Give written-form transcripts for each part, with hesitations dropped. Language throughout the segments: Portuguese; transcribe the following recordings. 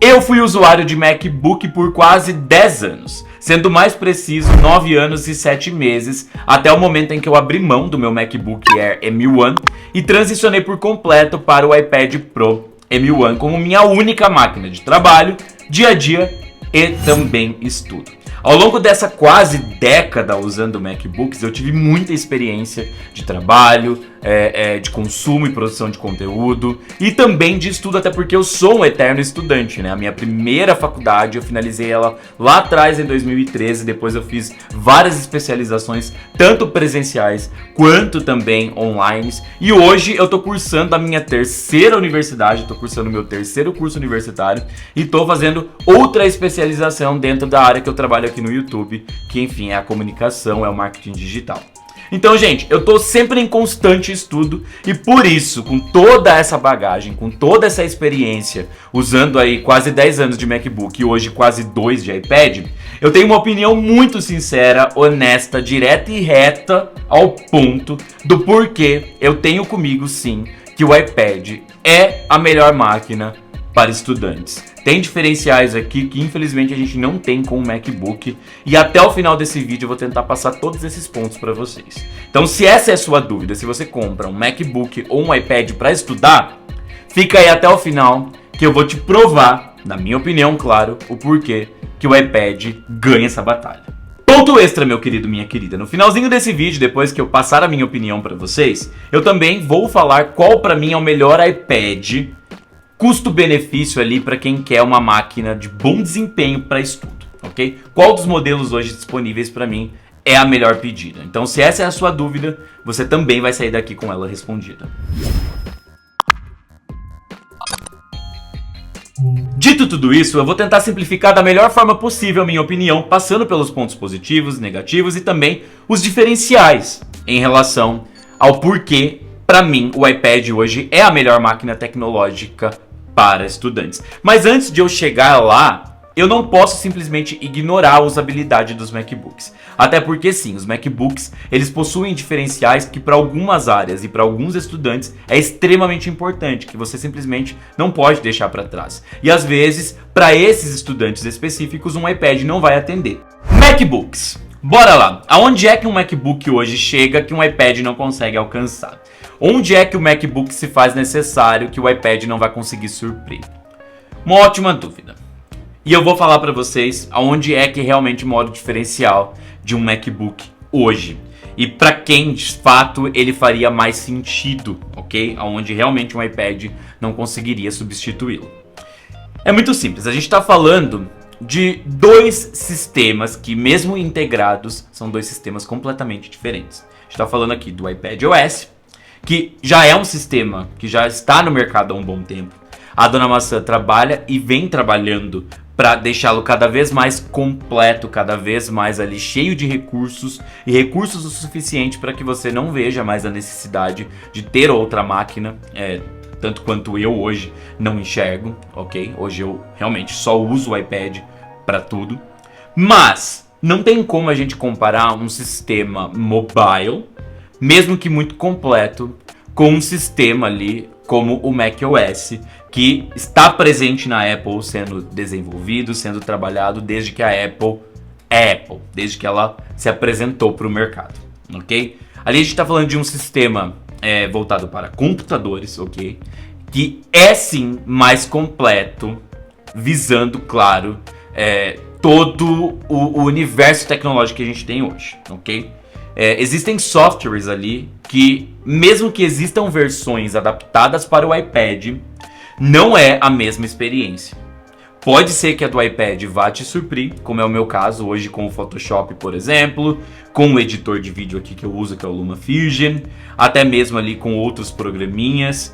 Eu fui usuário de MacBook por quase 10 anos, sendo mais preciso 9 anos e 7 meses, até o momento em que eu abri mão do meu MacBook Air M1 e transicionei por completo para o iPad Pro M1 como minha única máquina de trabalho, dia a dia e também estudo. Ao longo dessa quase década usando MacBooks, eu tive muita experiência de trabalho, de consumo e produção de conteúdo e também de estudo, até porque eu sou um eterno estudante, né? A minha primeira faculdade eu finalizei ela lá atrás em 2013, depois eu fiz várias especializações, tanto presenciais quanto também online, e hoje eu tô cursando a minha terceira universidade, tô cursando o meu terceiro curso universitário e tô fazendo outra especialização dentro da área que eu trabalho aqui no YouTube, que enfim é a comunicação, é o marketing digital. Então, gente, eu tô sempre em constante estudo e por isso, com toda essa bagagem, com toda essa experiência, usando aí quase 10 anos de MacBook e hoje quase 2 de iPad, eu tenho uma opinião muito sincera, honesta, direta e reta ao ponto do porquê eu tenho comigo sim que o iPad é a melhor máquina para estudantes. Tem diferenciais aqui que infelizmente a gente não tem com o MacBook e até o final desse vídeo eu vou tentar passar todos esses pontos para vocês. Então, se essa é a sua dúvida, se você compra um MacBook ou um iPad para estudar, fica aí até o final que eu vou te provar, na minha opinião, claro, o porquê que o iPad ganha essa batalha. Ponto extra, meu querido, minha querida. No finalzinho desse vídeo, depois que eu passar a minha opinião para vocês, eu também vou falar qual para mim é o melhor iPad custo-benefício ali para quem quer uma máquina de bom desempenho para estudo, ok? Qual dos modelos hoje disponíveis para mim é a melhor pedida? Então, se essa é a sua dúvida, você também vai sair daqui com ela respondida. Dito tudo isso, eu vou tentar simplificar da melhor forma possível a minha opinião, passando pelos pontos positivos, negativos e também os diferenciais em relação ao porquê, para mim, o iPad hoje é a melhor máquina tecnológica para estudantes. Mas antes de eu chegar lá, eu não posso simplesmente ignorar a usabilidade dos MacBooks. Até porque sim, os MacBooks, eles possuem diferenciais que para algumas áreas e para alguns estudantes é extremamente importante, que você simplesmente não pode deixar para trás. E às vezes, para esses estudantes específicos, um iPad não vai atender. MacBooks. Bora lá. Aonde é que um MacBook hoje chega que um iPad não consegue alcançar? Onde é que o MacBook se faz necessário que o iPad não vai conseguir suprir? Uma ótima dúvida. E eu vou falar para vocês aonde é que realmente mora o diferencial de um MacBook hoje. E para quem, de fato, ele faria mais sentido, ok? Aonde realmente um iPad não conseguiria substituí-lo. É muito simples, a gente está falando de dois sistemas que, mesmo integrados, são dois sistemas completamente diferentes. A gente está falando aqui do iPadOS, que já é um sistema que já está no mercado há um bom tempo. A Dona Maçã trabalha e vem trabalhando para deixá-lo cada vez mais completo, cada vez mais ali cheio de recursos e recursos o suficiente para que você não veja mais a necessidade de ter outra máquina, tanto quanto eu hoje não enxergo, ok? Hoje eu realmente só uso o iPad para tudo, mas não tem como a gente comparar um sistema mobile, mesmo que muito completo, com um sistema ali como o macOS, que está presente na Apple, sendo desenvolvido, sendo trabalhado desde que a Apple é Apple, desde que ela se apresentou para o mercado, ok? Ali a gente está falando de um sistema voltado para computadores, ok? Que é sim mais completo, visando, claro, todo o universo tecnológico que a gente tem hoje, ok? Existem softwares ali que, mesmo que existam versões adaptadas para o iPad, não é a mesma experiência. Pode ser que a do iPad vá te suprir, como é o meu caso hoje com o Photoshop, por exemplo, com o editor de vídeo aqui que eu uso, que é o LumaFusion, até mesmo ali com outros programinhas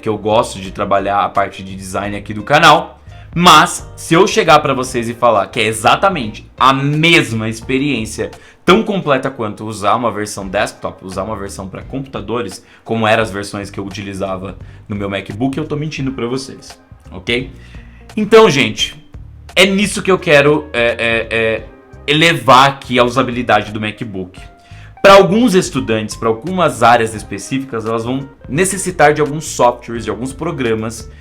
que eu gosto de trabalhar a parte de design aqui do canal. Mas, se eu chegar para vocês e falar que é exatamente a mesma experiência, tão completa quanto usar uma versão desktop, usar uma versão para computadores, como eram as versões que eu utilizava no meu MacBook, eu tô mentindo para vocês, ok? Então, gente, é nisso que eu quero elevar aqui a usabilidade do MacBook. Para alguns estudantes, para algumas áreas específicas, elas vão necessitar de alguns softwares, de alguns programas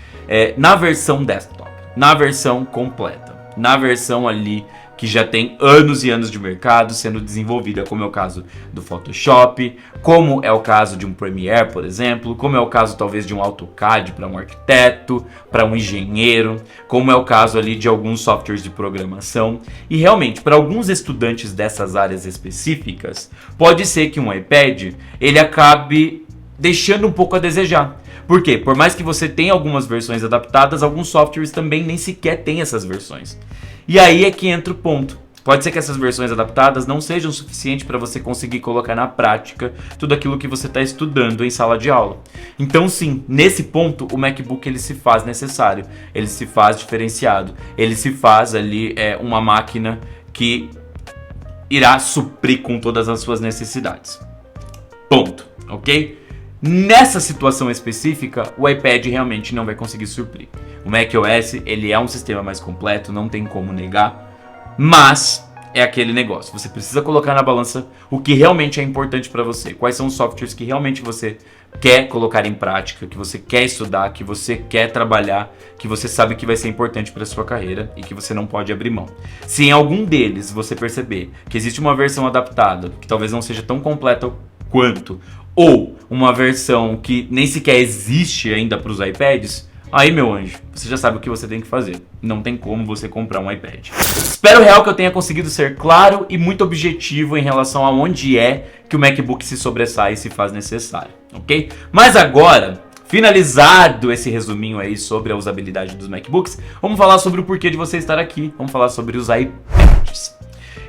na versão desktop. na versão completa, na versão ali que já tem anos e anos de mercado sendo desenvolvida, como é o caso do Photoshop, como é o caso de um Premiere, por exemplo, como é o caso talvez de um AutoCAD para um arquiteto, para um engenheiro, como é o caso ali de alguns softwares de programação. E realmente, para alguns estudantes dessas áreas específicas, pode ser que um iPad ele acabe deixando um pouco a desejar. Por quê? Por mais que você tenha algumas versões adaptadas, alguns softwares também nem sequer têm essas versões. E aí é que entra o ponto. Pode ser que essas versões adaptadas não sejam suficientes para você conseguir colocar na prática tudo aquilo que você está estudando em sala de aula. Então sim, nesse ponto o MacBook ele se faz necessário, ele se faz diferenciado, ele se faz ali uma máquina que irá suprir com todas as suas necessidades. Ponto, ok? Nessa situação específica, o iPad realmente não vai conseguir suprir. O macOS, ele é um sistema mais completo, não tem como negar, mas é aquele negócio, você precisa colocar na balança o que realmente é importante para você, quais são os softwares que realmente você quer colocar em prática, que você quer estudar, que você quer trabalhar, que você sabe que vai ser importante para sua carreira e que você não pode abrir mão. Se em algum deles você perceber que existe uma versão adaptada, que talvez não seja tão completa quanto, ou uma versão que nem sequer existe ainda para os iPads, aí, meu anjo, você já sabe o que você tem que fazer. Não tem como você comprar um iPad. Espero real que eu tenha conseguido ser claro e muito objetivo em relação a onde é que o MacBook se sobressai e se faz necessário, ok? Mas agora, finalizado esse resuminho aí sobre a usabilidade dos MacBooks, vamos falar sobre o porquê de você estar aqui. Vamos falar sobre os iPads.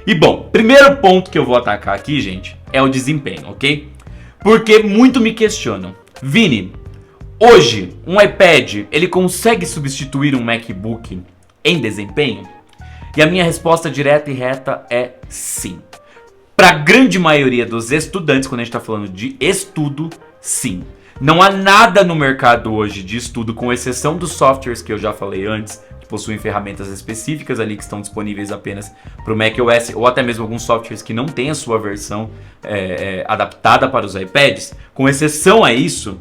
E bom, primeiro ponto que eu vou atacar aqui, gente, é o desempenho, ok? Porque muito me questionam. Vini, hoje um iPad, ele consegue substituir um MacBook em desempenho? E a minha resposta direta e reta é sim. Para a grande maioria dos estudantes, quando a gente está falando de estudo, sim. Não há nada no mercado hoje de estudo, com exceção dos softwares que eu já falei antes, que possuem ferramentas específicas ali que estão disponíveis apenas para o macOS, ou até mesmo alguns softwares que não têm a sua versão adaptada para os iPads. Com exceção a isso,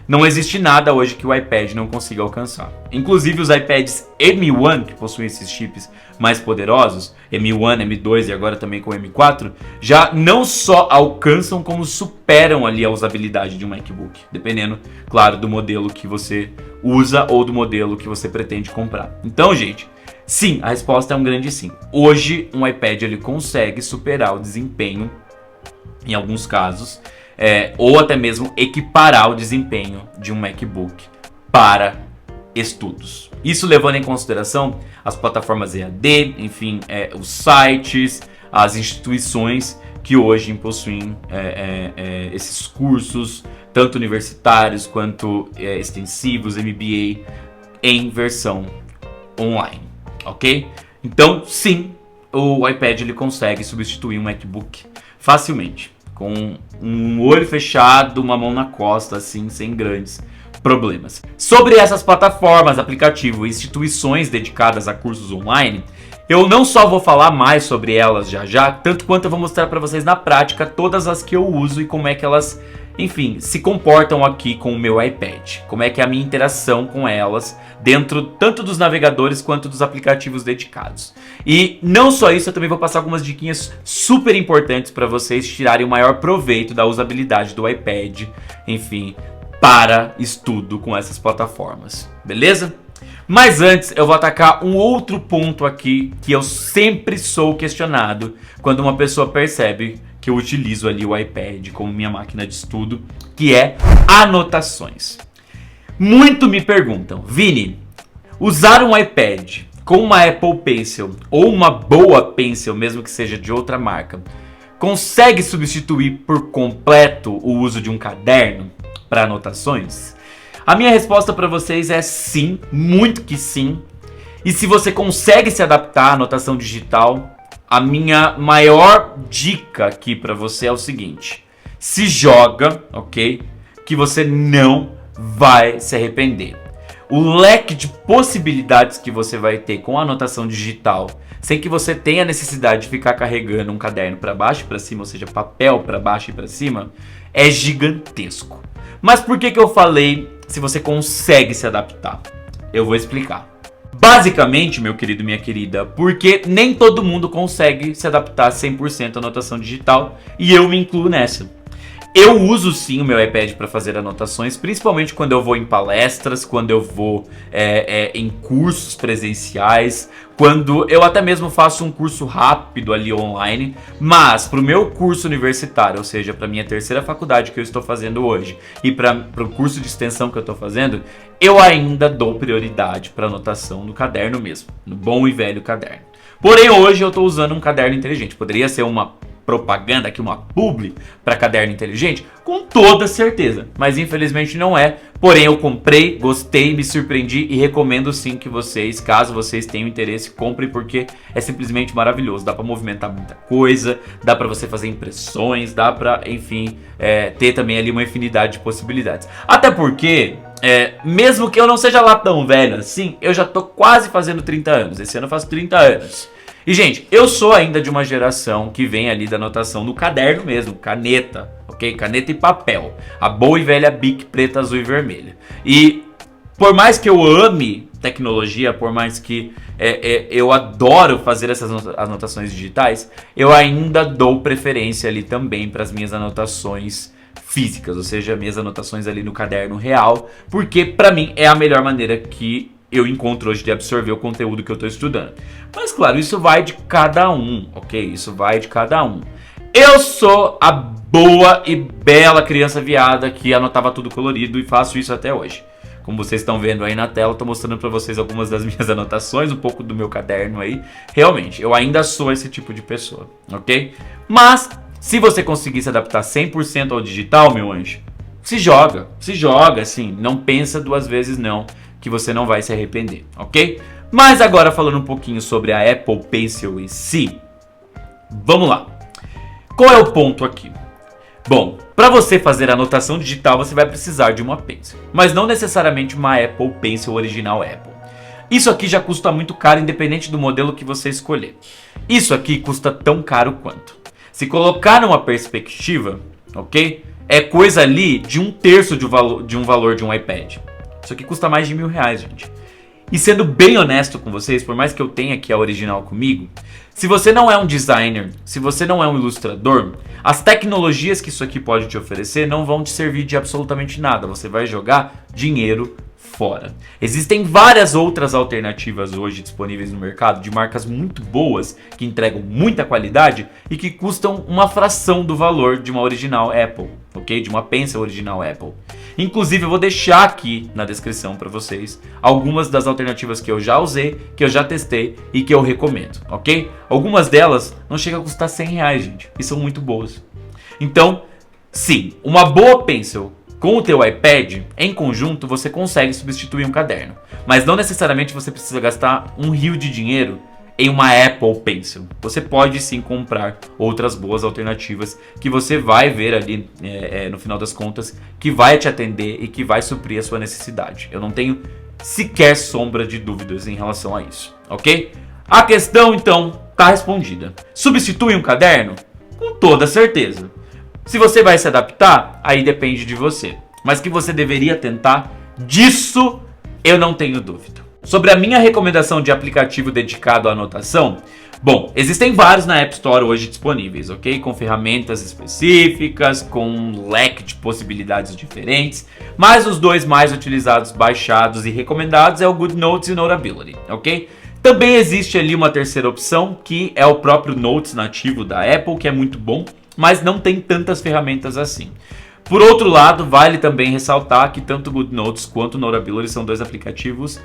não existe nada hoje que o iPad não consiga alcançar. Inclusive os iPads M1, que possuem esses chips mais poderosos, M1, M2 e agora também com o M4, já não só alcançam como superam ali a usabilidade de um MacBook, dependendo, claro, do modelo que você usa ou do modelo que você pretende comprar. Então, gente, sim, a resposta é um grande sim. Hoje, um iPad ele consegue superar o desempenho, em alguns casos, ou até mesmo equiparar o desempenho de um MacBook para estudos. Isso levando em consideração as plataformas EAD, enfim, os sites, as instituições que hoje possuem esses cursos, tanto universitários quanto extensivos, MBA, em versão online, ok? Então, sim, o iPad ele consegue substituir um MacBook facilmente, com um olho fechado, uma mão na costa, assim, sem grandes problemas. Sobre essas plataformas, aplicativos e instituições dedicadas a cursos online, eu não só vou falar mais sobre elas já, tanto quanto eu vou mostrar para vocês na prática todas as que eu uso e como é que elas, enfim, se comportam aqui com o meu iPad. Como é que é a minha interação com elas dentro tanto dos navegadores quanto dos aplicativos dedicados. E não só isso, eu também vou passar algumas diquinhas super importantes para vocês tirarem o maior proveito da usabilidade do iPad, enfim, para estudo com essas plataformas. Beleza? Mas antes, eu vou atacar um outro ponto aqui que eu sempre sou questionado quando uma pessoa percebe que eu utilizo ali o iPad como minha máquina de estudo, que é anotações. Muito me perguntam, Vini, usar um iPad com uma Apple Pencil ou uma boa Pencil, mesmo que seja de outra marca, consegue substituir por completo o uso de um caderno para anotações? A minha resposta para vocês é sim, muito que sim. E se você consegue se adaptar à anotação digital, a minha maior dica aqui para você é o seguinte: se joga, ok? Que você não vai se arrepender. O leque de possibilidades que você vai ter com a anotação digital, sem que você tenha necessidade de ficar carregando um caderno para baixo e para cima, ou seja, papel para baixo e para cima, é gigantesco. Mas por que eu falei se você consegue se adaptar? Eu vou explicar. Basicamente, meu querido e minha querida, porque nem todo mundo consegue se adaptar 100% à anotação digital e eu me incluo nessa. Eu uso sim o meu iPad para fazer anotações, principalmente quando eu vou em palestras, quando eu vou em cursos presenciais, quando eu até mesmo faço um curso rápido ali online. Mas para o meu curso universitário, ou seja, para minha terceira faculdade que eu estou fazendo hoje e para o curso de extensão que eu estou fazendo, eu ainda dou prioridade para anotação no caderno mesmo, no bom e velho caderno. Porém, hoje eu estou usando um caderno inteligente. Poderia ser uma propaganda aqui, uma publi para caderno inteligente? Com toda certeza, mas infelizmente não é. Porém, eu comprei, gostei, me surpreendi e recomendo sim que vocês, caso vocês tenham interesse, comprem, porque é simplesmente maravilhoso. Dá para movimentar muita coisa, dá para você fazer impressões, dá para, enfim, ter também ali uma infinidade de possibilidades. Até porque, mesmo que eu não seja lá tão velho assim, eu já tô quase fazendo 30 anos. Esse ano eu faço 30 anos. E, gente, eu sou ainda de uma geração que vem ali da anotação no caderno mesmo, caneta, ok? Caneta e papel. A boa e velha Bic preta, azul e vermelha. E por mais que eu ame tecnologia, por mais que eu adoro fazer essas anotações digitais, eu ainda dou preferência ali também para as minhas anotações físicas, ou seja, minhas anotações ali no caderno real, porque para mim é a melhor maneira que eu encontro hoje de absorver o conteúdo que eu estou estudando. Mas claro, isso vai de cada um, ok? Isso vai de cada um. Eu sou a boa e bela criança viada que anotava tudo colorido e faço isso até hoje. Como vocês estão vendo aí na tela, estou mostrando para vocês algumas das minhas anotações, um pouco do meu caderno aí. Realmente, eu ainda sou esse tipo de pessoa, ok? Mas, se você conseguir se adaptar 100% ao digital, meu anjo, se joga, assim, não pensa duas vezes não, que você não vai se arrepender, ok? Mas agora falando um pouquinho sobre a Apple Pencil em si, vamos lá. Qual é o ponto aqui? Bom, para você fazer anotação digital você vai precisar de uma Pencil, mas não necessariamente uma Apple Pencil original Apple. Isso aqui já custa muito caro independente do modelo que você escolher. Isso aqui custa tão caro quanto. Se colocar numa perspectiva, ok? É coisa ali de 1/3 de um valor de um iPad. Isso aqui custa mais de R$1.000, gente. E sendo bem honesto com vocês, por mais que eu tenha aqui a original comigo, se você não é um designer, se você não é um ilustrador, as tecnologias que isso aqui pode te oferecer não vão te servir de absolutamente nada. Você vai jogar dinheiro fora. Existem várias outras alternativas hoje disponíveis no mercado de marcas muito boas, que entregam muita qualidade e que custam uma fração do valor de uma original Apple, ok? De uma Pencil original Apple. Inclusive eu vou deixar aqui na descrição para vocês algumas das alternativas que eu já usei, que eu já testei e que eu recomendo, ok? Algumas delas não chegam a custar R$100, gente, e são muito boas. Então, sim, uma boa Pencil com o teu iPad, em conjunto, você consegue substituir um caderno. Mas não necessariamente você precisa gastar um rio de dinheiro em uma Apple Pencil. Você pode sim comprar outras boas alternativas que você vai ver ali no final das contas, que vai te atender e que vai suprir a sua necessidade. Eu não tenho sequer sombra de dúvidas em relação a isso, ok? A questão então está respondida. Substitui um caderno? Com toda certeza. Se você vai se adaptar, aí depende de você. Mas que você deveria tentar, disso eu não tenho dúvida. Sobre a minha recomendação de aplicativo dedicado à anotação, bom, existem vários na App Store hoje disponíveis, ok? Com ferramentas específicas, com um leque de possibilidades diferentes. Mas os dois mais utilizados, baixados e recomendados é o GoodNotes e o Notability, ok? Também existe ali uma terceira opção, que é o próprio Notes nativo da Apple, que é muito bom, mas não tem tantas ferramentas assim. Por outro lado, vale também ressaltar que tanto o GoodNotes quanto o Notability são dois aplicativos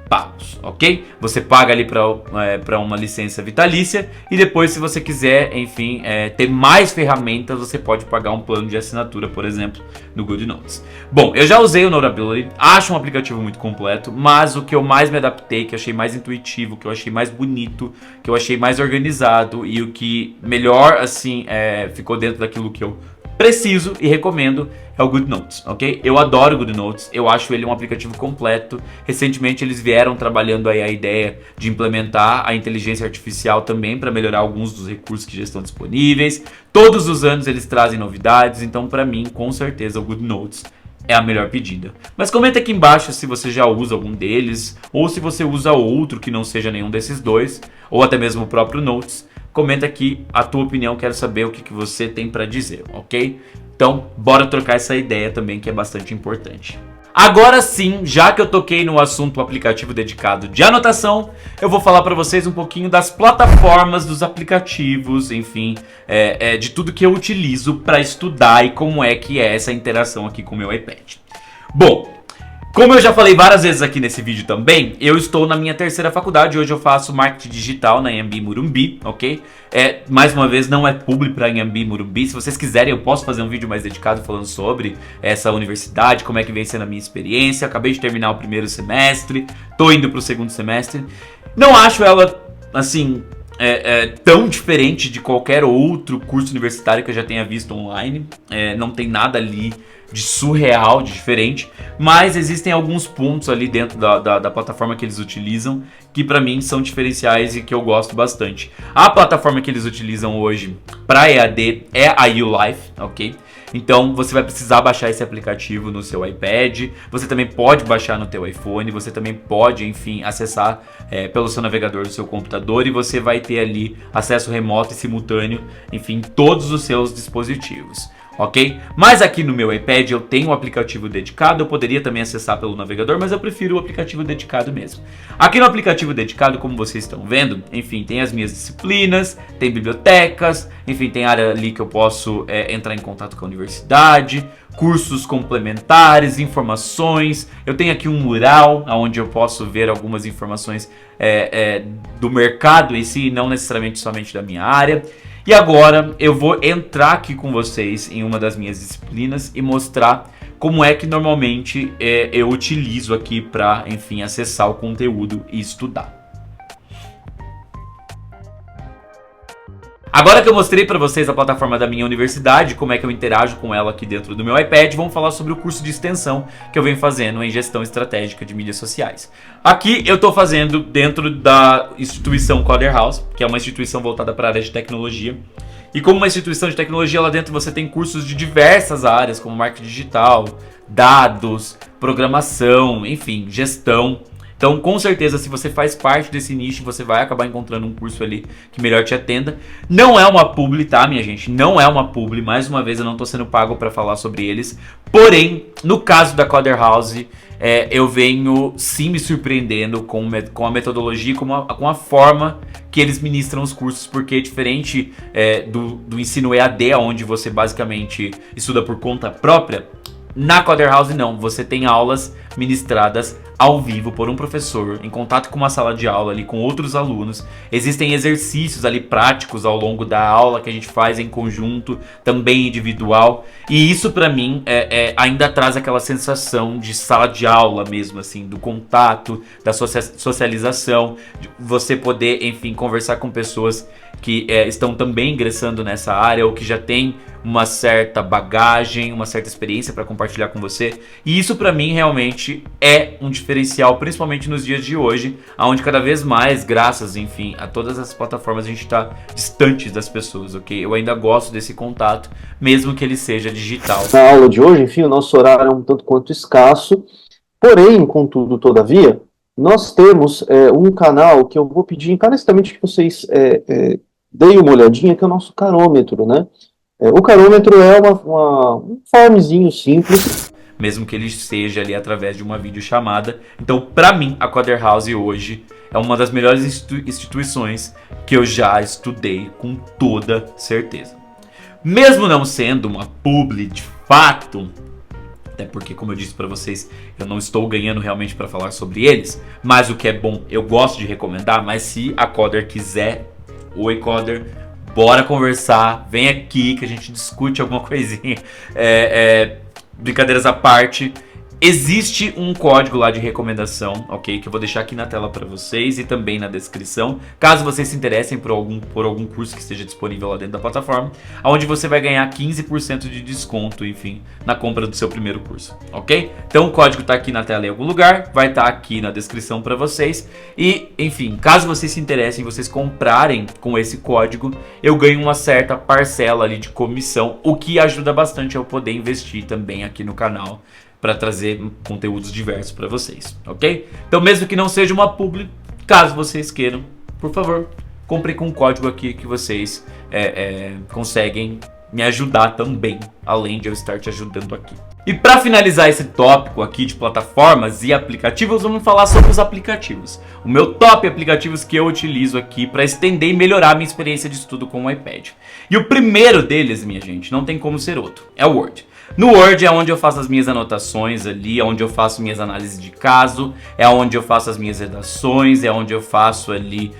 pagos, ok? Você paga ali para uma licença vitalícia e depois, se você quiser, enfim, ter mais ferramentas, você pode pagar um plano de assinatura, por exemplo, no GoodNotes. Bom, eu já usei o Notability, acho um aplicativo muito completo, mas o que eu mais me adaptei, que eu achei mais intuitivo, que eu achei mais bonito, que eu achei mais organizado e o que melhor, assim, ficou dentro daquilo que eu preciso e recomendo é o GoodNotes, ok? Eu adoro o GoodNotes, eu acho ele um aplicativo completo. Recentemente eles vieram trabalhando aí a ideia de implementar a inteligência artificial também para melhorar alguns dos recursos que já estão disponíveis. Todos os anos eles trazem novidades, então para mim, com certeza, o GoodNotes é a melhor pedida. Mas comenta aqui embaixo se você já usa algum deles, ou se você usa outro que não seja nenhum desses dois, ou até mesmo o próprio Notes. Comenta aqui a tua opinião, quero saber o que você tem para dizer, ok? Então, bora trocar essa ideia também, que é bastante importante. Agora sim, já que eu toquei no assunto aplicativo dedicado de anotação, eu vou falar para vocês um pouquinho das plataformas, dos aplicativos, enfim, de tudo que eu utilizo para estudar e como é que é essa interação aqui com o meu iPad. Bom, como eu já falei várias vezes aqui nesse vídeo também, eu estou na minha terceira faculdade. Hoje eu faço marketing digital na Anhembi Morumbi, ok? Mais uma vez, não é publi para Anhembi Morumbi. Se vocês quiserem, eu posso fazer um vídeo mais dedicado falando sobre essa universidade, como é que vem sendo a minha experiência. Acabei de terminar o primeiro semestre, tô indo pro segundo semestre. Não acho ela, assim, tão diferente de qualquer outro curso universitário que eu já tenha visto online. Não tem nada ali de surreal, de diferente, mas existem alguns pontos ali dentro da plataforma que eles utilizam que pra mim são diferenciais e que eu gosto bastante. A plataforma que eles utilizam hoje para EAD é a YouLife, ok? Então você vai precisar baixar esse aplicativo no seu iPad, você também pode baixar no teu iPhone, você também pode, enfim, acessar pelo seu navegador do seu computador e você vai ter ali acesso remoto e simultâneo, enfim, em todos os seus dispositivos. Ok? Mas aqui no meu iPad eu tenho um aplicativo dedicado, eu poderia também acessar pelo navegador, mas eu prefiro o aplicativo dedicado mesmo. Aqui no aplicativo dedicado, como vocês estão vendo, enfim, tem as minhas disciplinas, tem bibliotecas, enfim, tem área ali que eu posso entrar em contato com a universidade, cursos complementares, informações. Eu tenho aqui um mural onde eu posso ver algumas informações do mercado em si, não necessariamente somente da minha área. E agora eu vou entrar aqui com vocês em uma das minhas disciplinas e mostrar como é que normalmente eu utilizo aqui para, enfim, acessar o conteúdo e estudar. Agora que eu mostrei para vocês a plataforma da minha universidade, como é que eu interajo com ela aqui dentro do meu iPad, vamos falar sobre o curso de extensão que eu venho fazendo em gestão estratégica de mídias sociais. Aqui eu estou fazendo dentro da instituição Coder House, que é uma instituição voltada para a área de tecnologia. E como uma instituição de tecnologia, lá dentro você tem cursos de diversas áreas, como marketing digital, dados, programação, enfim, gestão. Então, com certeza, se você faz parte desse nicho, você vai acabar encontrando um curso ali que melhor te atenda. Não é uma publi, tá, minha gente? Não é uma publi. Mais uma vez, eu não estou sendo pago para falar sobre eles. Porém, no caso da Coder House, eu venho sim me surpreendendo com a metodologia, com a forma que eles ministram os cursos, porque diferente do ensino EAD, onde você basicamente estuda por conta própria, na Coder House não, você tem aulas ministradas ao vivo por um professor, em contato com uma sala de aula ali com outros alunos. Existem exercícios ali práticos ao longo da aula que a gente faz em conjunto, também individual. E isso pra mim ainda traz aquela sensação de sala de aula mesmo, assim, do contato, da socialização, de você poder, enfim, conversar com pessoas que estão também ingressando nessa área ou que já têm uma certa bagagem, uma certa experiência para compartilhar com você. E isso para mim realmente é um diferencial, principalmente nos dias de hoje, onde cada vez mais, graças, enfim, a todas as plataformas, a gente está distante das pessoas, ok? Eu ainda gosto desse contato, mesmo que ele seja digital. Na aula de hoje, enfim, o nosso horário é um tanto quanto escasso, porém, contudo, todavia, nós temos um canal que eu vou pedir encarecidamente que vocês deem uma olhadinha, que é o nosso carômetro, né? O carômetro é um formzinho simples. Mesmo que ele seja ali através de uma videochamada. Então, pra mim, a Coder House hoje é uma das melhores instituições que eu já estudei, com toda certeza. Mesmo não sendo uma publi de fato, até porque, como eu disse pra vocês, eu não estou ganhando realmente pra falar sobre eles, mas o que é bom, eu gosto de recomendar. Mas se a Coder quiser, oi Coder, bora conversar, vem aqui que a gente discute alguma coisinha. Brincadeiras à parte, existe um código lá de recomendação, ok? Que eu vou deixar aqui na tela para vocês e também na descrição, caso vocês se interessem por algum curso que esteja disponível lá dentro da plataforma, onde você vai ganhar 15% de desconto, enfim, na compra do seu primeiro curso, ok? Então o código tá aqui na tela em algum lugar, vai estar aqui na descrição para vocês e, enfim, caso vocês se interessem, vocês comprarem com esse código, eu ganho uma certa parcela ali de comissão, o que ajuda bastante a eu poder investir também aqui no canal, para trazer conteúdos diversos para vocês, ok? Então mesmo que não seja uma publi, caso vocês queiram, por favor, compre com um código aqui que vocês conseguem me ajudar também, além de eu estar te ajudando aqui. E para finalizar esse tópico aqui de plataformas e aplicativos, vamos falar sobre os aplicativos. O meu top aplicativos que eu utilizo aqui para estender e melhorar a minha experiência de estudo com o iPad. E o primeiro deles, minha gente, não tem como ser outro, é o Word. No Word é onde eu faço as minhas anotações ali, é onde eu faço minhas análises de caso, é onde eu faço as minhas redações, é onde eu faço ali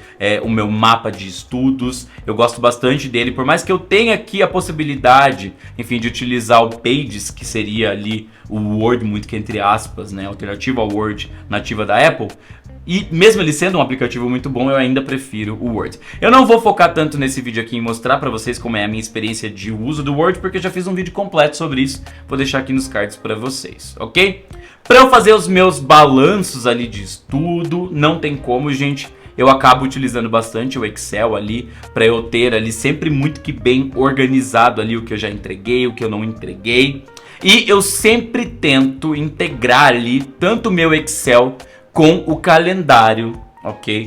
o meu mapa de estudos. Eu gosto bastante dele, por mais que eu tenha aqui a possibilidade, enfim, de utilizar o Pages, que seria ali o Word, muito que entre aspas, né, alternativa ao Word nativa da Apple. E mesmo ele sendo um aplicativo muito bom, eu ainda prefiro o Word. Eu não vou focar tanto nesse vídeo aqui em mostrar pra vocês como é a minha experiência de uso do Word, porque eu já fiz um vídeo completo sobre isso. Vou deixar aqui nos cards pra vocês, ok? Pra eu fazer os meus balanços ali de estudo, não tem como, gente. Eu acabo utilizando bastante o Excel ali, pra eu ter ali sempre muito que bem organizado ali o que eu já entreguei, o que eu não entreguei. E eu sempre tento integrar ali tanto o meu Excel com o calendário, ok,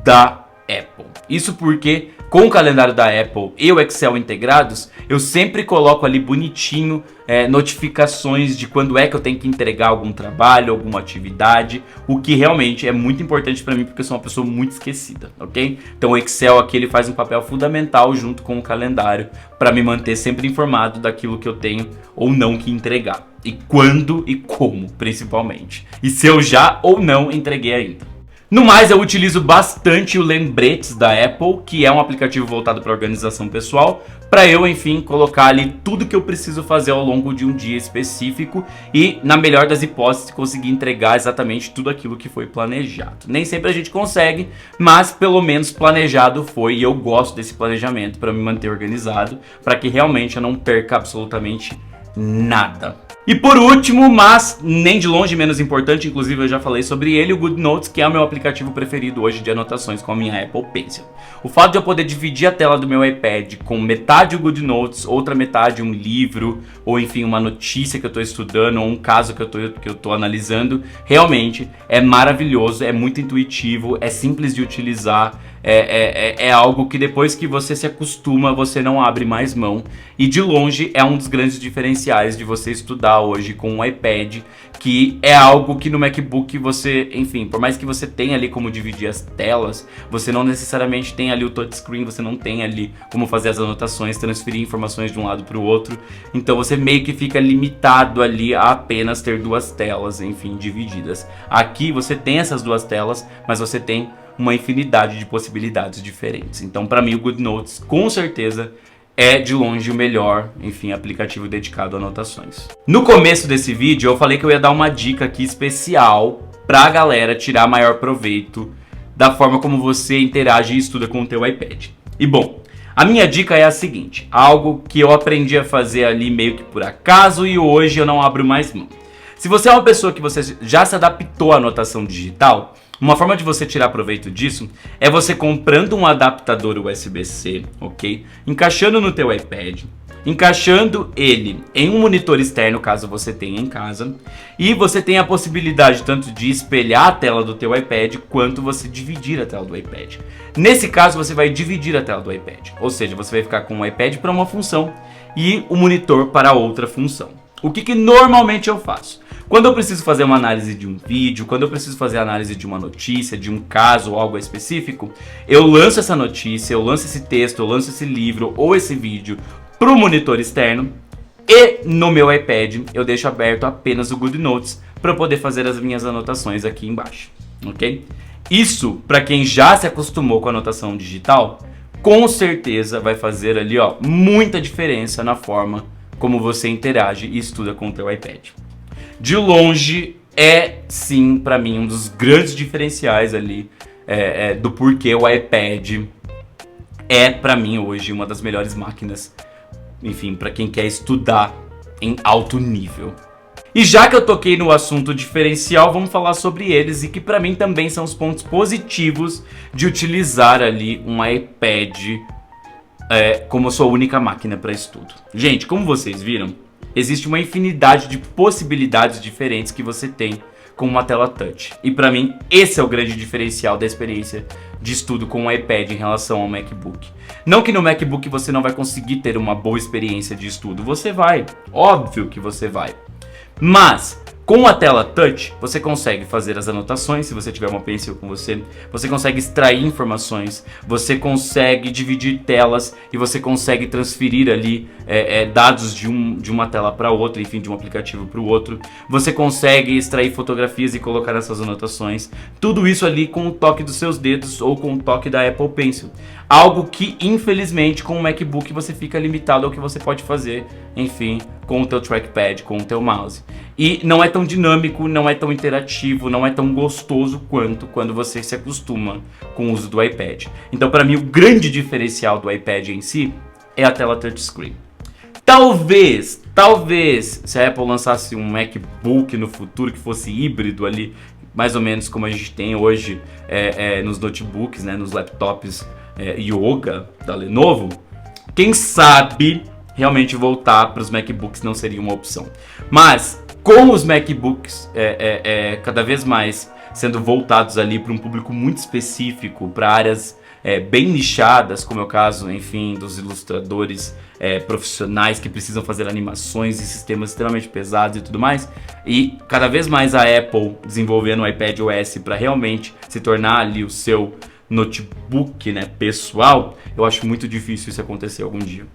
da Apple. Isso porque com o calendário da Apple e o Excel integrados, eu sempre coloco ali bonitinho notificações de quando é que eu tenho que entregar algum trabalho, alguma atividade, o que realmente é muito importante para mim porque eu sou uma pessoa muito esquecida, ok? Então o Excel aqui ele faz um papel fundamental junto com o calendário para me manter sempre informado daquilo que eu tenho ou não que entregar. E quando e como, principalmente. E se eu já ou não entreguei ainda. No mais, eu utilizo bastante o Lembretes da Apple, que é um aplicativo voltado para organização pessoal, para eu, enfim, colocar ali tudo que eu preciso fazer ao longo de um dia específico e, na melhor das hipóteses, conseguir entregar exatamente tudo aquilo que foi planejado. Nem sempre a gente consegue, mas pelo menos planejado foi e eu gosto desse planejamento para me manter organizado, para que realmente eu não perca absolutamente nada. E por último, mas nem de longe menos importante, inclusive eu já falei sobre ele, o GoodNotes, que é o meu aplicativo preferido hoje de anotações com a minha Apple Pencil. O fato de eu poder dividir a tela do meu iPad com metade o GoodNotes, outra metade um livro, ou enfim, uma notícia que eu estou estudando, ou um caso que eu tô analisando, realmente é maravilhoso, é muito intuitivo, é simples de utilizar. É algo que depois que você se acostuma, você não abre mais mão. E de longe é um dos grandes diferenciais de você estudar hoje com um iPad, que é algo que no MacBook você, enfim, por mais que você tenha ali como dividir as telas, você não necessariamente tem ali o touchscreen, você não tem ali como fazer as anotações, transferir informações de um lado para o outro. Então você meio que fica limitado ali a apenas ter duas telas, enfim, divididas. Aqui você tem essas duas telas, mas você tem uma infinidade de possibilidades diferentes. Então, para mim, o GoodNotes, com certeza, é de longe o melhor, enfim, aplicativo dedicado a anotações. No começo desse vídeo, eu falei que eu ia dar uma dica aqui especial pra galera tirar maior proveito da forma como você interage e estuda com o teu iPad. E bom, a minha dica é a seguinte, algo que eu aprendi a fazer ali meio que por acaso e hoje eu não abro mais mão. Se você é uma pessoa que você já se adaptou à anotação digital, uma forma de você tirar proveito disso é você comprando um adaptador USB-C, ok? Encaixando no teu iPad, encaixando ele em um monitor externo, caso você tenha em casa, e você tem a possibilidade tanto de espelhar a tela do teu iPad, quanto você dividir a tela do iPad. Nesse caso, você vai dividir a tela do iPad, ou seja, você vai ficar com o iPad para uma função e o monitor para outra função. O que normalmente eu faço? Quando eu preciso fazer uma análise de um vídeo, quando eu preciso fazer análise de uma notícia, de um caso ou algo específico, eu lanço essa notícia, eu lanço esse texto, eu lanço esse livro ou esse vídeo para o monitor externo e no meu iPad eu deixo aberto apenas o GoodNotes para eu poder fazer as minhas anotações aqui embaixo, ok? Isso, para quem já se acostumou com a anotação digital, com certeza vai fazer ali, ó, muita diferença na forma como você interage e estuda com o teu iPad. De longe, é sim, para mim, um dos grandes diferenciais ali do porquê o iPad é, para mim, hoje, uma das melhores máquinas, enfim, para quem quer estudar em alto nível. E já que eu toquei no assunto diferencial, vamos falar sobre eles e que para mim também são os pontos positivos de utilizar ali um iPad como sua única máquina para estudo. Gente, como vocês viram, existe uma infinidade de possibilidades diferentes que você tem com uma tela touch. E para mim, esse é o grande diferencial da experiência de estudo com o iPad em relação ao MacBook. Não que no MacBook você não vai conseguir ter uma boa experiência de estudo, você vai, óbvio que você vai. Mas com a tela touch, você consegue fazer as anotações, se você tiver uma pencil com você, você consegue extrair informações, você consegue dividir telas e você consegue transferir ali dados de uma tela para outra, enfim, de um aplicativo para o outro. Você consegue extrair fotografias e colocar nessas anotações. Tudo isso ali com o toque dos seus dedos ou com o toque da Apple Pencil. Algo que, infelizmente, com o MacBook você fica limitado ao que você pode fazer, enfim, com o teu trackpad, com o teu mouse. E não é tão dinâmico, não é tão interativo, não é tão gostoso quanto quando você se acostuma com o uso do iPad. Então, para mim, o grande diferencial do iPad em si é a tela touchscreen. Talvez, se a Apple lançasse um MacBook no futuro que fosse híbrido ali, mais ou menos como a gente tem hoje nos notebooks, né, nos laptops Yoga da Lenovo, quem sabe realmente voltar para os MacBooks não seria uma opção. Mas com os MacBooks cada vez mais sendo voltados ali para um público muito específico, para áreas bem nichadas, como é o caso, enfim, dos ilustradores profissionais que precisam fazer animações e sistemas extremamente pesados e tudo mais, e cada vez mais a Apple desenvolvendo o iPadOS para realmente se tornar ali o seu notebook, né, pessoal, eu acho muito difícil isso acontecer algum dia.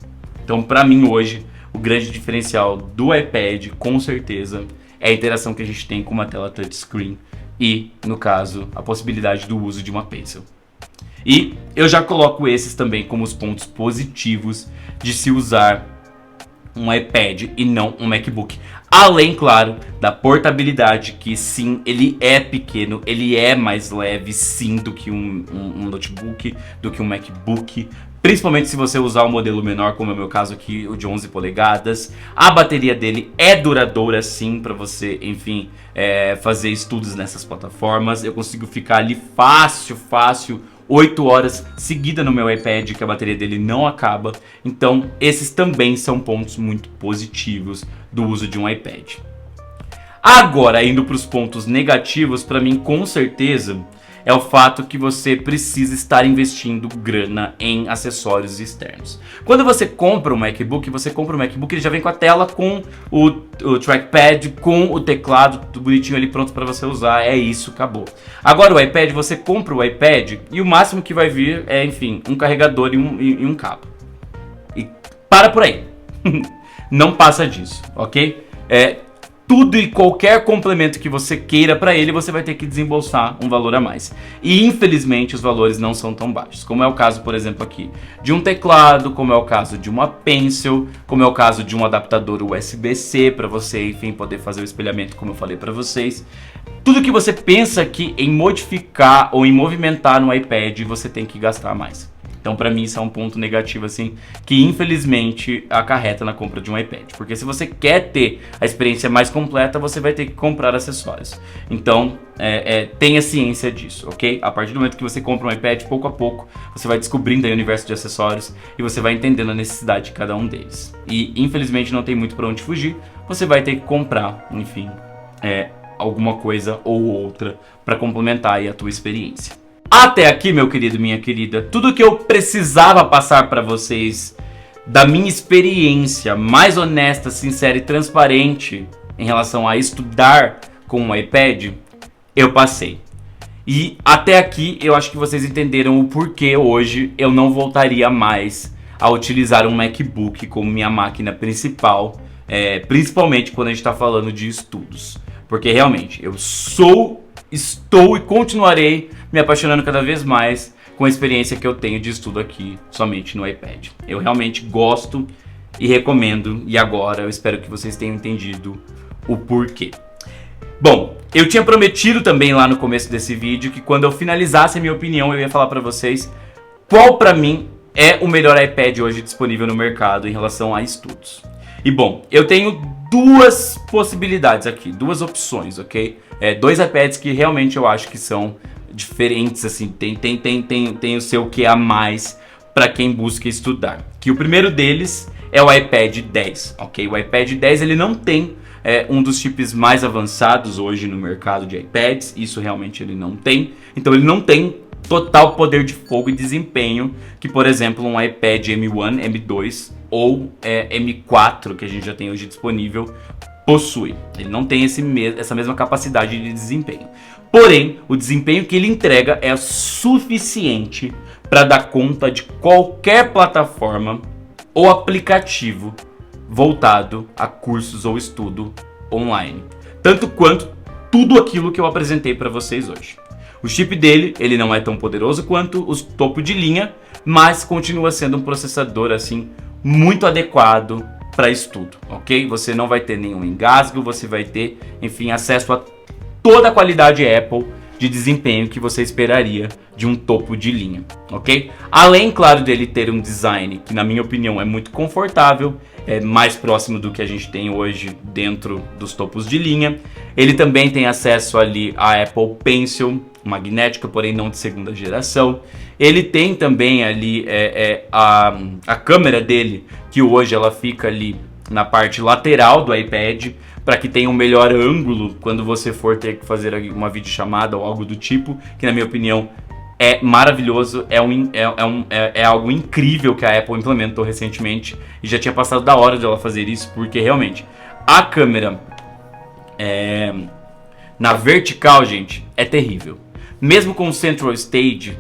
Então, para mim hoje, o grande diferencial do iPad, com certeza, é a interação que a gente tem com uma tela touchscreen e, no caso, a possibilidade do uso de uma pencil. E eu já coloco esses também como os pontos positivos de se usar um iPad e não um MacBook. Além, claro, da portabilidade, que sim, ele é pequeno, ele é mais leve sim do que um notebook, do que um MacBook. Principalmente se você usar o modelo menor, como é o meu caso aqui, o de 11 polegadas. A bateria dele é duradoura sim, para você, enfim, fazer estudos nessas plataformas. Eu consigo ficar ali fácil, 8 horas seguida no meu iPad, que a bateria dele não acaba. Então, esses também são pontos muito positivos do uso de um iPad. Agora, indo para os pontos negativos, para mim, com certeza, é o fato que você precisa estar investindo grana em acessórios externos. Quando você compra um MacBook, ele já vem com a tela, com o trackpad, com o teclado, tudo bonitinho ali pronto para você usar. É isso, acabou. Agora o iPad, você compra o iPad e o máximo que vai vir é, enfim, um carregador e um cabo. E para por aí. Não passa disso, ok? Tudo e qualquer complemento que você queira para ele, você vai ter que desembolsar um valor a mais. E infelizmente os valores não são tão baixos. Como é o caso, por exemplo, aqui de um teclado, como é o caso de uma pencil, como é o caso de um adaptador USB-C para você, enfim, poder fazer o espelhamento, como eu falei para vocês. Tudo que você pensa que em modificar ou em movimentar no iPad, você tem que gastar mais. Então, para mim, isso é um ponto negativo, assim, que infelizmente acarreta na compra de um iPad. Porque se você quer ter a experiência mais completa, você vai ter que comprar acessórios. Então, tenha ciência disso, ok? A partir do momento que você compra um iPad, pouco a pouco, você vai descobrindo aí o universo de acessórios e você vai entendendo a necessidade de cada um deles. E, infelizmente, não tem muito para onde fugir. Você vai ter que comprar, enfim, alguma coisa ou outra para complementar aí a tua experiência. Até aqui, meu querido, minha querida, tudo que eu precisava passar para vocês da minha experiência mais honesta, sincera e transparente em relação a estudar com o iPad, eu passei. E até aqui eu acho que vocês entenderam o porquê hoje eu não voltaria mais a utilizar um MacBook como minha máquina principal, principalmente quando a gente está falando de estudos. Porque realmente eu estou e continuarei me apaixonando cada vez mais com a experiência que eu tenho de estudo aqui somente no iPad. Eu realmente gosto e recomendo, e agora eu espero que vocês tenham entendido o porquê. Bom, eu tinha prometido também lá no começo desse vídeo que quando eu finalizasse a minha opinião eu ia falar pra vocês qual pra mim é o melhor iPad hoje disponível no mercado em relação a estudos. E bom, eu tenho duas possibilidades aqui, duas opções, ok? Dois iPads que realmente eu acho que são diferentes, assim, tem o seu que a mais para quem busca estudar. Que o primeiro deles é o iPad 10, ok? O iPad 10 ele não tem um dos chips mais avançados hoje no mercado de iPads, isso realmente ele não tem, então ele não tem total poder de fogo e desempenho que, por exemplo, um iPad M1, M2 ou M4 que a gente já tem hoje disponível possui. Ele não tem essa mesma capacidade de desempenho. Porém, o desempenho que ele entrega é suficiente para dar conta de qualquer plataforma ou aplicativo voltado a cursos ou estudo online. Tanto quanto tudo aquilo que eu apresentei para vocês hoje. O chip dele, ele não é tão poderoso quanto os topo de linha, mas continua sendo um processador assim muito adequado para estudo, ok? Você não vai ter nenhum engasgo, você vai ter, enfim, acesso a toda a qualidade Apple de desempenho que você esperaria de um topo de linha, ok? Além, claro, dele ter um design que, na minha opinião, é muito confortável, é mais próximo do que a gente tem hoje dentro dos topos de linha. Ele também tem acesso ali à Apple Pencil, magnética, porém não de segunda geração. Ele tem também ali a câmera dele, que hoje ela fica ali na parte lateral do iPad, para que tenha um melhor ângulo quando você for ter que fazer uma videochamada ou algo do tipo, que na minha opinião é maravilhoso, é algo incrível que a Apple implementou recentemente e já tinha passado da hora de ela fazer isso, porque realmente a câmera na vertical, gente, é terrível. Mesmo com o Central Stage,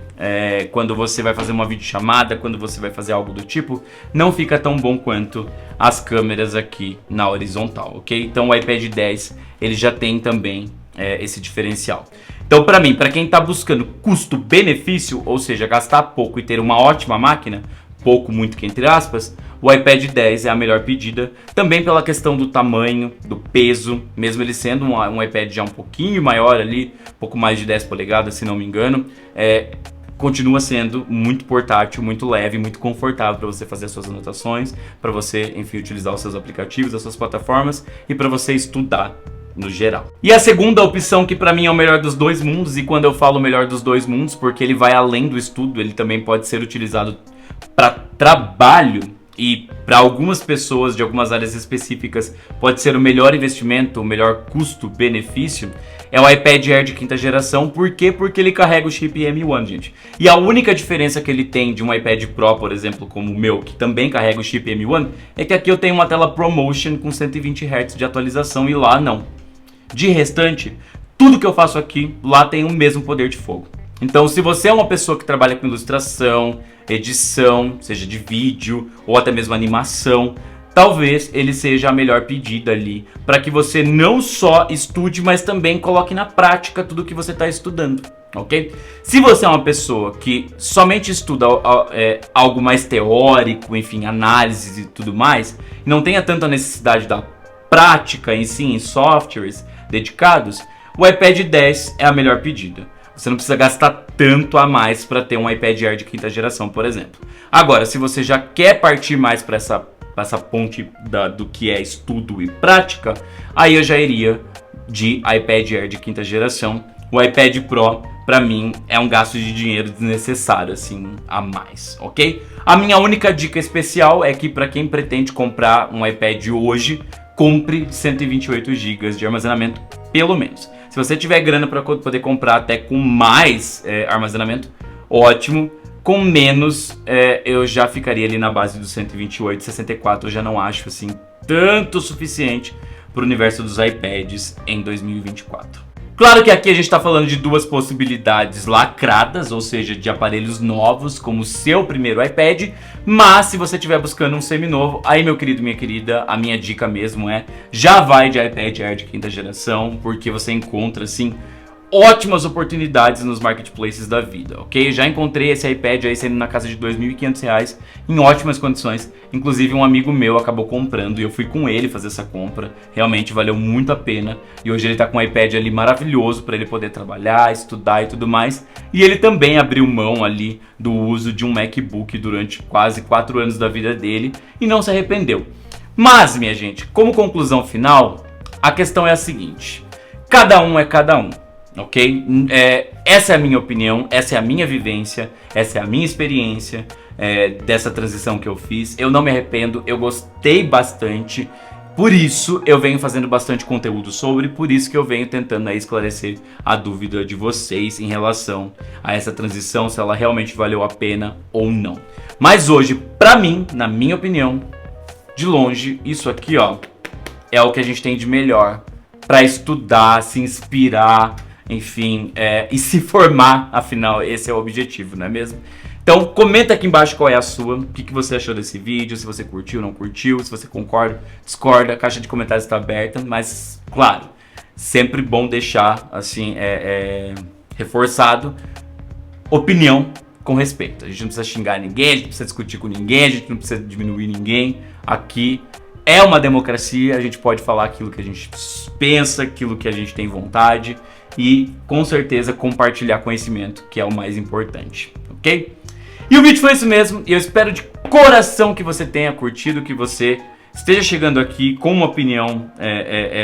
quando você vai fazer uma videochamada, quando você vai fazer algo do tipo, não fica tão bom quanto as câmeras aqui na horizontal, ok? Então o iPad 10 ele já tem também esse diferencial. Então para mim, para quem está buscando custo-benefício, ou seja, gastar pouco e ter uma ótima máquina, pouco, muito que entre aspas, o iPad 10 é a melhor pedida, também pela questão do tamanho, do peso, mesmo ele sendo um iPad já um pouquinho maior ali, um pouco mais de 10 polegadas, se não me engano, continua sendo muito portátil, muito leve, muito confortável para você fazer as suas anotações, para você, enfim, utilizar os seus aplicativos, as suas plataformas e para você estudar no geral. E a segunda opção, que para mim é o melhor dos dois mundos, e quando eu falo melhor dos dois mundos, porque ele vai além do estudo, ele também pode ser utilizado para trabalho e para algumas pessoas de algumas áreas específicas pode ser o melhor investimento, o melhor custo-benefício, é o iPad Air de quinta geração. Por quê? Porque ele carrega o chip M1, gente. E a única diferença que ele tem de um iPad Pro, por exemplo, como o meu, que também carrega o chip M1, é que aqui eu tenho uma tela ProMotion com 120 Hz de atualização e lá não. De restante, tudo que eu faço aqui, lá tem o mesmo poder de fogo. Então, se você é uma pessoa que trabalha com ilustração, edição, seja de vídeo ou até mesmo animação, talvez ele seja a melhor pedida ali para que você não só estude, mas também coloque na prática tudo que você está estudando, ok? Se você é uma pessoa que somente estuda algo mais teórico, enfim, análises e tudo mais, e não tenha tanta necessidade da prática em si, em softwares dedicados, o iPad 10 é a melhor pedida. Você não precisa gastar tanto a mais para ter um iPad Air de quinta geração, por exemplo. Agora, se você já quer partir mais para essa ponte do que é estudo e prática, aí eu já iria de iPad Air de quinta geração. O iPad Pro, para mim, é um gasto de dinheiro desnecessário, assim, a mais, ok? A minha única dica especial é que para quem pretende comprar um iPad hoje, compre 128 GB de armazenamento, pelo menos. Se você tiver grana para poder comprar até com mais armazenamento, ótimo. Com menos, eu já ficaria ali na base dos 128, 64. Eu já não acho assim tanto o suficiente para o universo dos iPads em 2024. Claro que aqui a gente está falando de duas possibilidades lacradas, ou seja, de aparelhos novos como o seu primeiro iPad, mas se você estiver buscando um seminovo, aí meu querido, minha querida, a minha dica mesmo já vai de iPad Air de quinta geração, porque você encontra assim ótimas oportunidades nos marketplaces da vida, ok? Já encontrei esse iPad aí saindo na casa de R$ 2.500 em ótimas condições. Inclusive um amigo meu acabou comprando e eu fui com ele fazer essa compra. Realmente valeu muito a pena. E hoje ele tá com um iPad ali maravilhoso para ele poder trabalhar, estudar e tudo mais. E ele também abriu mão ali do uso de um MacBook durante quase 4 anos da vida dele e não se arrependeu. Mas, minha gente, como conclusão final, a questão é a seguinte: cada um é cada um. ok? Essa é a minha opinião, essa é a minha vivência, essa é a minha experiência dessa transição que eu fiz. Eu não me arrependo, eu gostei bastante. Por isso eu venho fazendo bastante conteúdo sobre, por isso que eu venho tentando aí esclarecer a dúvida de vocês em relação a essa transição, se ela realmente valeu a pena ou não. Mas hoje, pra mim, na minha opinião, de longe, isso aqui, ó, é o que a gente tem de melhor pra estudar, se inspirar, enfim, e se formar, afinal, esse é o objetivo, não é mesmo? Então comenta aqui embaixo qual é a sua, o que você achou desse vídeo, se você curtiu, não curtiu, se você concorda, discorda, a caixa de comentários está aberta, mas claro, sempre bom deixar assim, reforçado, opinião com respeito. A gente não precisa xingar ninguém, a gente não precisa discutir com ninguém, a gente não precisa diminuir ninguém. Aqui é uma democracia, a gente pode falar aquilo que a gente pensa, aquilo que a gente tem vontade e com certeza compartilhar conhecimento, que é o mais importante, ok? E o vídeo foi isso mesmo, e eu espero de coração que você tenha curtido, que você esteja chegando aqui com uma opinião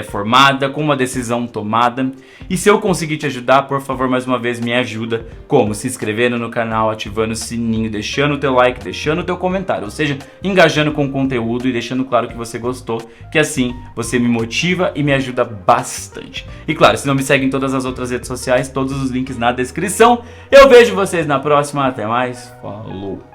formada, com uma decisão tomada. E se eu conseguir te ajudar, por favor, mais uma vez, me ajuda. Como? Se inscrevendo no canal, ativando o sininho, deixando o teu like, deixando o teu comentário. Ou seja, engajando com o conteúdo e deixando claro que você gostou, que assim você me motiva e me ajuda bastante. E claro, se não me segue em todas as outras redes sociais, todos os links na descrição. Eu vejo vocês na próxima, até mais, falou!